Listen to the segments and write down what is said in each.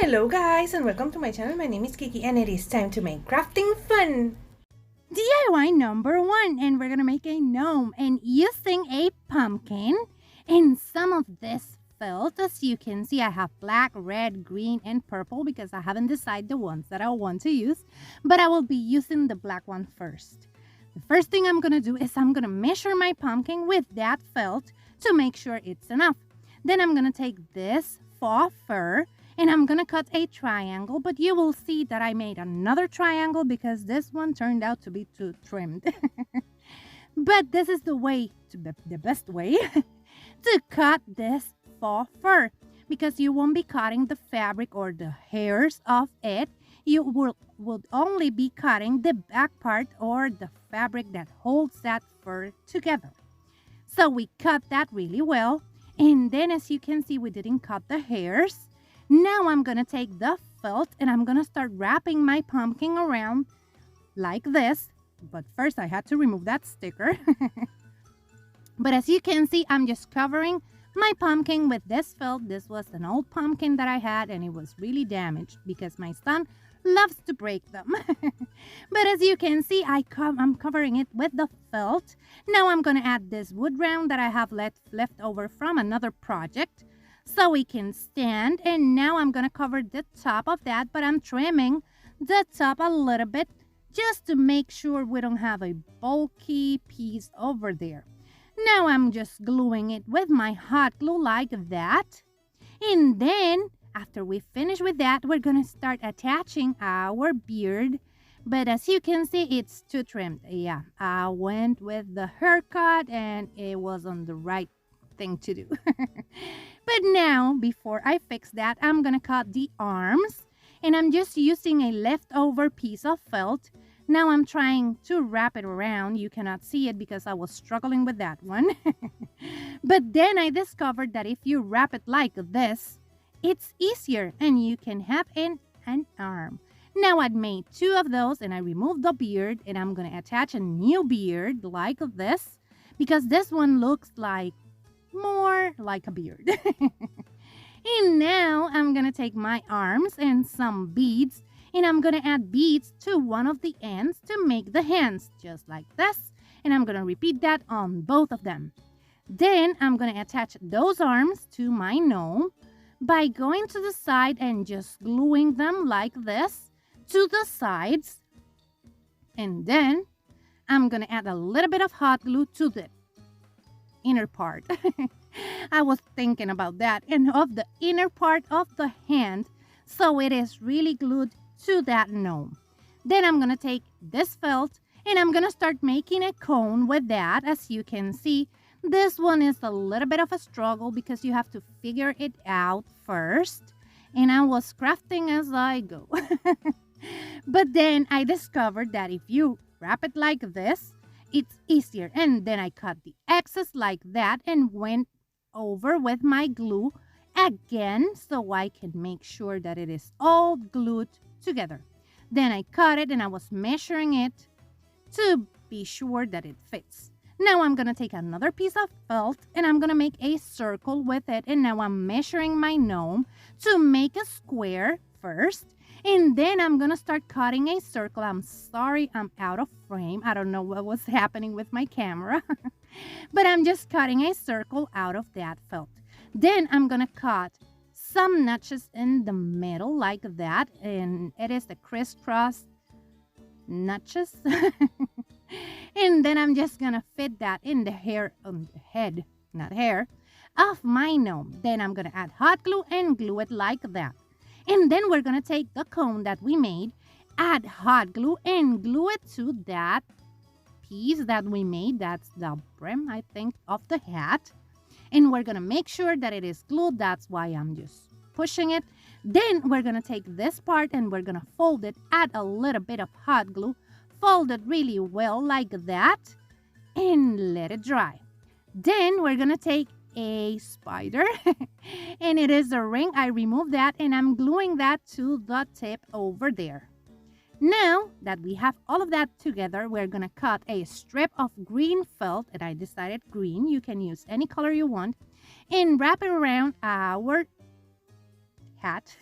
Hello guys and welcome to my channel. My name is Kiki and it is time to make crafting fun. DIY number 1, and we're gonna make a gnome and using a pumpkin and some of this felt. As you can see, I have black, red, green, and purple because I haven't decided the ones that I want to use, but I will be using the black one first. The first thing I'm gonna do is I'm gonna measure my pumpkin with that felt to make sure it's enough. Then I'm gonna take this faux fur and I'm gonna cut a triangle, but you will see that I made another triangle because this one turned out to be too trimmed. But this is the best way to cut this faux fur, because you won't be cutting the fabric or the hairs of it. You will only be cutting the back part or the fabric that holds that fur together. So we cut that really well, and then as you can see, we didn't cut the hairs. Now I'm gonna take the felt and I'm gonna start wrapping my pumpkin around like this. But first I had to remove that sticker. But as you can see, I'm just covering my pumpkin with this felt. This was an old pumpkin that I had and it was really damaged because my son loves to break them. But as you can see, I'm covering it with the felt. Now I'm gonna add this wood round that I have left over from another project, so we can stand. And now I'm gonna cover the top of that, but I'm trimming the top a little bit just to make sure we don't have a bulky piece over there. Now I'm just gluing it with my hot glue like that. And then after we finish with that, we're gonna start attaching our beard. But as you can see, it's too trimmed. Yeah, I went with the haircut and it wasn't the right thing to do. But now, before I fix that, I'm gonna cut the arms, and I'm just using a leftover piece of felt. Now I'm trying to wrap it around. You cannot see it because I was struggling with that one. But then I discovered that if you wrap it like this, it's easier and you can have an arm. Now I've made 2 of those and I removed the beard, and I'm gonna attach a new beard like this because this one looks like more like a beard. And now I'm gonna take my arms and some beads, and I'm gonna add beads to one of the ends to make the hands just like this, and I'm gonna repeat that on both of them. Then I'm gonna attach those arms to my gnome by going to the side and just gluing them like this to the sides. And then I'm gonna add a little bit of hot glue to the inner part. I was thinking about that, and of the inner part of the hand, so it is really glued to that gnome. Then I'm gonna take this felt and I'm gonna start making a cone with that. As you can see, this one is a little bit of a struggle because you have to figure it out first, and I was crafting as I go. But then I discovered that if you wrap it like this, it's easier. And then I cut the excess like that and went over with my glue again so I can make sure that it is all glued together. Then I cut it and I was measuring it to be sure that it fits. Now I'm gonna take another piece of felt and I'm gonna make a circle with it, and now I'm measuring my gnome to make a square first. And then I'm gonna start cutting a circle. I'm sorry, I'm out of frame. I don't know what was happening with my camera. But I'm just cutting a circle out of that felt. Then I'm gonna cut some notches in the middle like that. And it is the crisscross notches. And then I'm just gonna fit that in the hair, head, not hair, of my gnome. Then I'm gonna add hot glue and glue it like that. And then we're gonna take the cone that we made, add hot glue, and glue it to that piece that we made. That's the brim, I think, of the hat. And we're gonna make sure that it is glued. That's why I'm just pushing it. Then we're gonna take this part and we're gonna fold it, add a little bit of hot glue, fold it really well like that, and let it dry. Then we're gonna take a spider and it is a ring. I removed that and I'm gluing that to the tip over there. Now that we have all of that together, we're gonna cut a strip of green felt, and I decided green. You can use any color you want, and wrap it around our hat.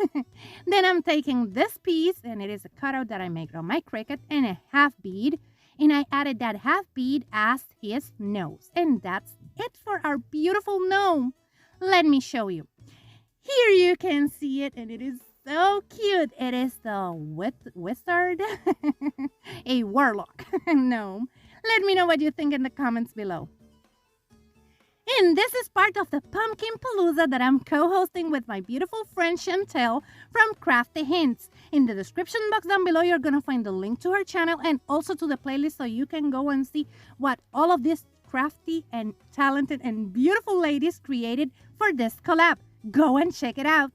Then I'm taking this piece, and it is a cutout that I made on my Cricut, and a half bead. And I added that half bead as his nose. And that's it for our beautiful gnome. Let me show you. Here you can see it, and it is so cute. It is the wizard, a warlock gnome. Let me know what you think in the comments below. And this is part of the Pumpkin Palooza that I'm co-hosting with my beautiful friend Chantel from Crafty Hints. In the description box down below, you're going to find the link to her channel and also to the playlist so you can go and see what all of these crafty and talented and beautiful ladies created for this collab. Go and check it out.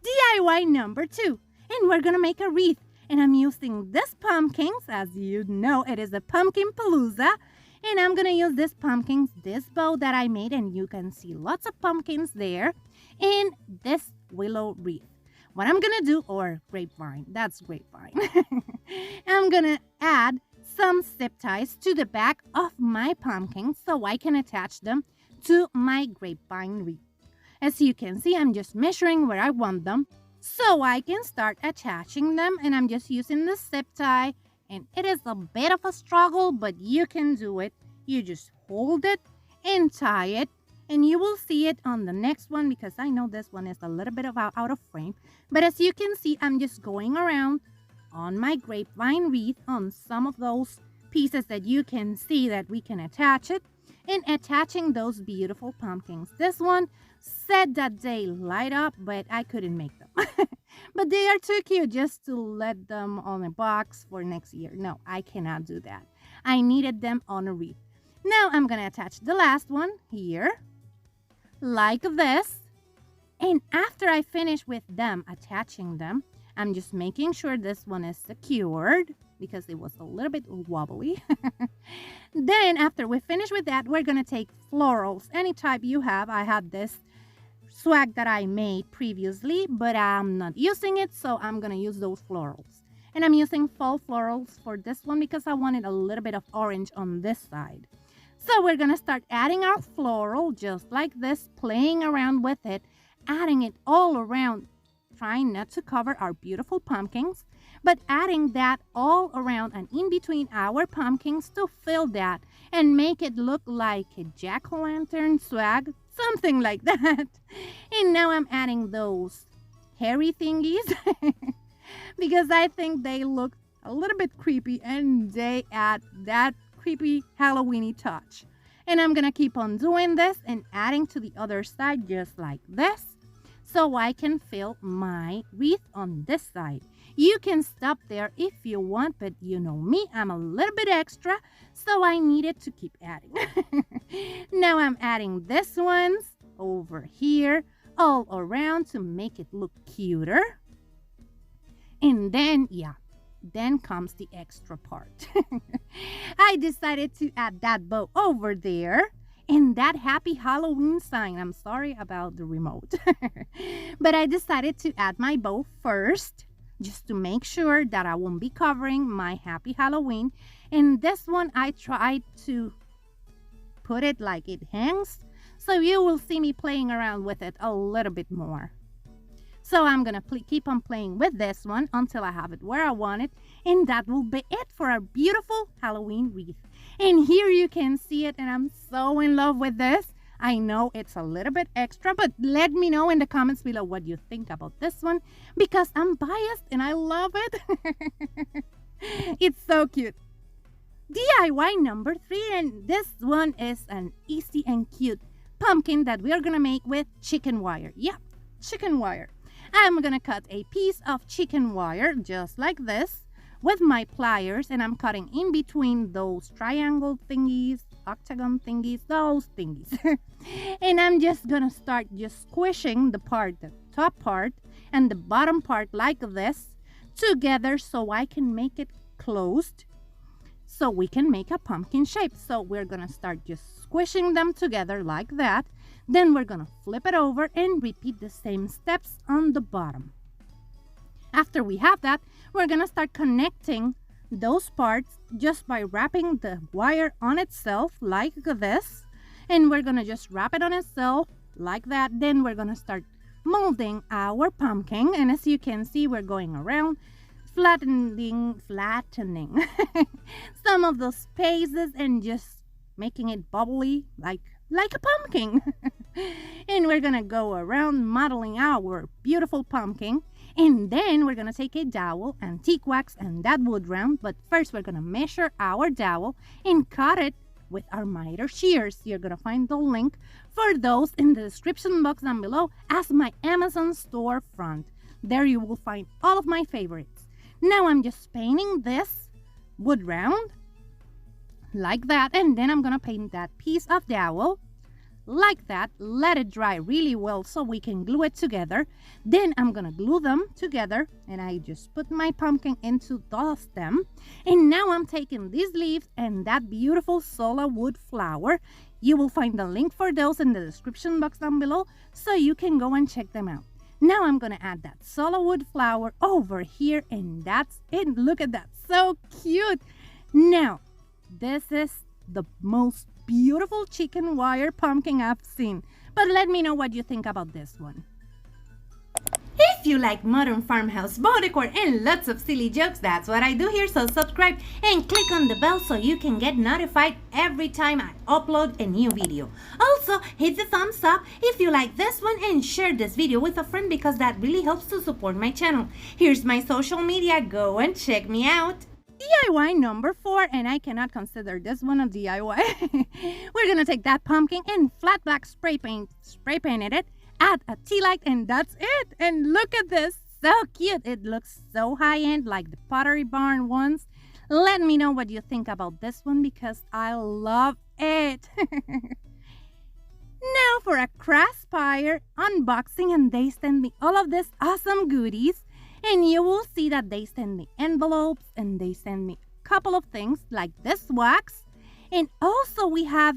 DIY number 2. And we're going to make a wreath. And I'm using this pumpkins. As you know, it is a Pumpkin Palooza. And I'm going to use this pumpkins, this bow that I made, and you can see lots of pumpkins there, and this willow wreath. What I'm going to do, or grapevine, that's grapevine. I'm going to add some zip ties to the back of my pumpkins so I can attach them to my grapevine wreath. As you can see, I'm just measuring where I want them so I can start attaching them, and I'm just using the zip tie. And it is a bit of a struggle, but you can do it. You just hold it and tie it. And you will see it on the next one because I know this one is a little bit out of frame. But as you can see, I'm just going around on my grapevine wreath on some of those pieces that you can see that we can attach it. And attaching those beautiful pumpkins. This one said that they light up, but I couldn't make them. But they are too cute just to let them on a box for next year. No, I cannot do that. I needed them on a wreath. Now I'm going to attach the last one here, like this. And after I finish with them, attaching them, I'm just making sure this one is secured because it was a little bit wobbly. Then after we finish with that, we're going to take florals, any type you have. I have this swag that I made previously, but I'm not using it, so I'm going to use those florals. And I'm using fall florals for this one because I wanted a little bit of orange on this side. So we're going to start adding our floral just like this, playing around with it, adding it all around, trying not to cover our beautiful pumpkins, but adding that all around and in between our pumpkins to fill that and make it look like a jack-o'-lantern swag, something like that. And now I'm adding those hairy thingies because I think they look a little bit creepy and they add that creepy Halloween-y touch. And I'm gonna keep on doing this and adding to the other side just like this so I can fill my wreath on this side. You can stop there if you want, but you know me, I'm a little bit extra, so I needed to keep adding. Now I'm adding this ones over here all around to make it look cuter. And then, then comes the extra part. I decided to add that bow over there and that happy Halloween sign. I'm sorry about the remote. But I decided to add my bow first, just to make sure that I won't be covering my happy Halloween. And this one, I tried to put it like it hangs, so you will see me playing around with it a little bit more. So I'm gonna keep on playing with this one until I have it where I want it, and that will be it for our beautiful Halloween wreath. And here you can see it, and I'm so in love with this. I know it's a little bit extra, but let me know in the comments below what you think about this one because I'm biased and I love it. It's so cute. DIY number 3, and this one is an easy and cute pumpkin that we are gonna make with chicken wire. Yeah, chicken wire. I'm gonna cut a piece of chicken wire just like this with my pliers, and I'm cutting in between those triangle thingies, octagon thingies, those thingies. And I'm just gonna start just squishing the top part and the bottom part like this together so I can make it closed so we can make a pumpkin shape. So we're gonna start just squishing them together like that. Then we're gonna flip it over and repeat the same steps on the bottom. After we have that, we're gonna start connecting those parts just by wrapping the wire on itself like this. And we're gonna just wrap it on itself like that. Then we're gonna start molding our pumpkin. And as you can see, we're going around flattening some of the spaces and just making it bubbly like a pumpkin. And we're gonna go around modeling our beautiful pumpkin. And then we're gonna take a dowel, antique wax, and that wood round. But first we're gonna measure our dowel and cut it with our miter shears. You're gonna find the link for those in the description box down below as my Amazon storefront. There you will find all of my favorites. Now I'm just painting this wood round like that, and then I'm gonna paint that piece of dowel like that. Let it dry really well so we can glue it together. Then I'm gonna glue them together, and I just put my pumpkin into the stem. And now I'm taking these leaves and that beautiful sola wood flower. You will find the link for those in the description box down below so you can go and check them out. Now I'm gonna add that sola wood flower over here, and that's it. Look at that, so cute. Now this is the most beautiful chicken wire pumpkin I've seen, but let me know what you think about this one. If you like modern farmhouse boho decor and lots of silly jokes, that's what I do here, so subscribe and click on the bell so you can get notified every time I upload a new video. Also, hit the thumbs up if you like this one and share this video with a friend because that really helps to support my channel. Here's my social media, go and check me out. DIY number 4, and I cannot consider this one a DIY. We're gonna take that pumpkin and flat black spray painted it, add a tea light, and that's it. And look at this, so cute. It looks so high-end like the Pottery Barn ones. Let me know what you think about this one because I love it. Now for a Craspire unboxing, and they sent me all of these awesome goodies. And you will see that they send me envelopes and they send me a couple of things like this wax. And also we have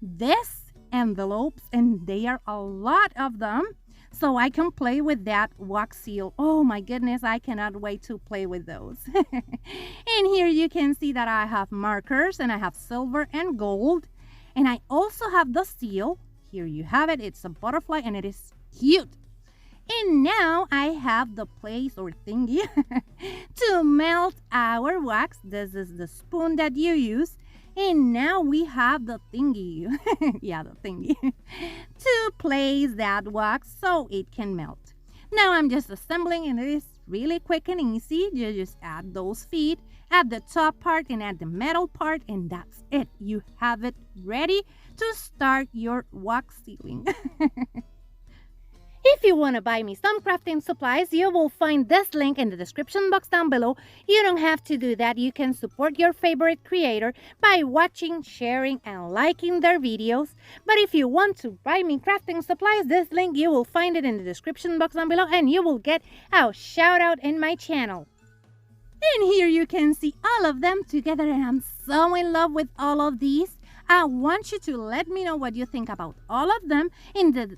this envelopes, and they are a lot of them. So I can play with that wax seal. Oh my goodness, I cannot wait to play with those. And here you can see that I have markers and I have silver and gold. And I also have the seal. Here you have it. It's a butterfly and it is cute. And now I have the place or thingy to melt our wax. This is the spoon that you use. And now we have the thingy, yeah, the thingy, to place that wax so it can melt. Now I'm just assembling, and it is really quick and easy. You just add those feet, add the top part and add the metal part, and that's it. You have it ready to start your wax sealing. If you want to buy me some crafting supplies, you will find this link in the description box down below. You don't have to do that. You can support your favorite creator by watching, sharing, and liking their videos. But if you want to buy me crafting supplies, this link, you will find it in the description box down below, and you will get a shout out in my channel. And here you can see all of them together, and I'm so in love with all of these. I want you to let me know what you think about all of them in the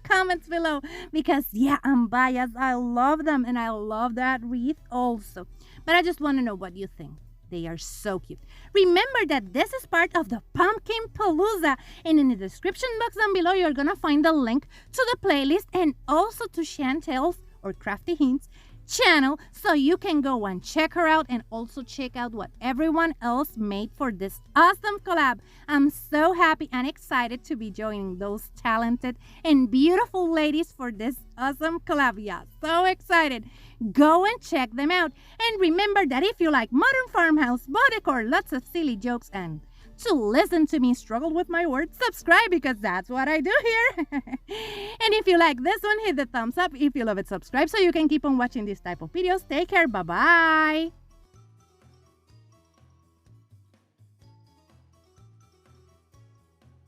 comments below, because yeah, I'm biased. I love them, and I love that wreath also, but I just want to know what you think. They are so cute. Remember that this is part of the Pumpkin Palooza, and in the description box down below you're gonna find the link to the playlist and also to Chantel's or Crafty Hints channel, so you can go and check her out and also check out what everyone else made for this awesome collab. I'm so happy and excited to be joining those talented and beautiful ladies for this awesome collab. Yeah, so excited. Go and check them out. And remember that if you like modern farmhouse, boho decor, lots of silly jokes, and to listen to me struggle with my words, subscribe, because that's what I do here. And if you like this one, hit the thumbs up. If you love it, subscribe so you can keep on watching this type of videos. Take care. Bye-bye.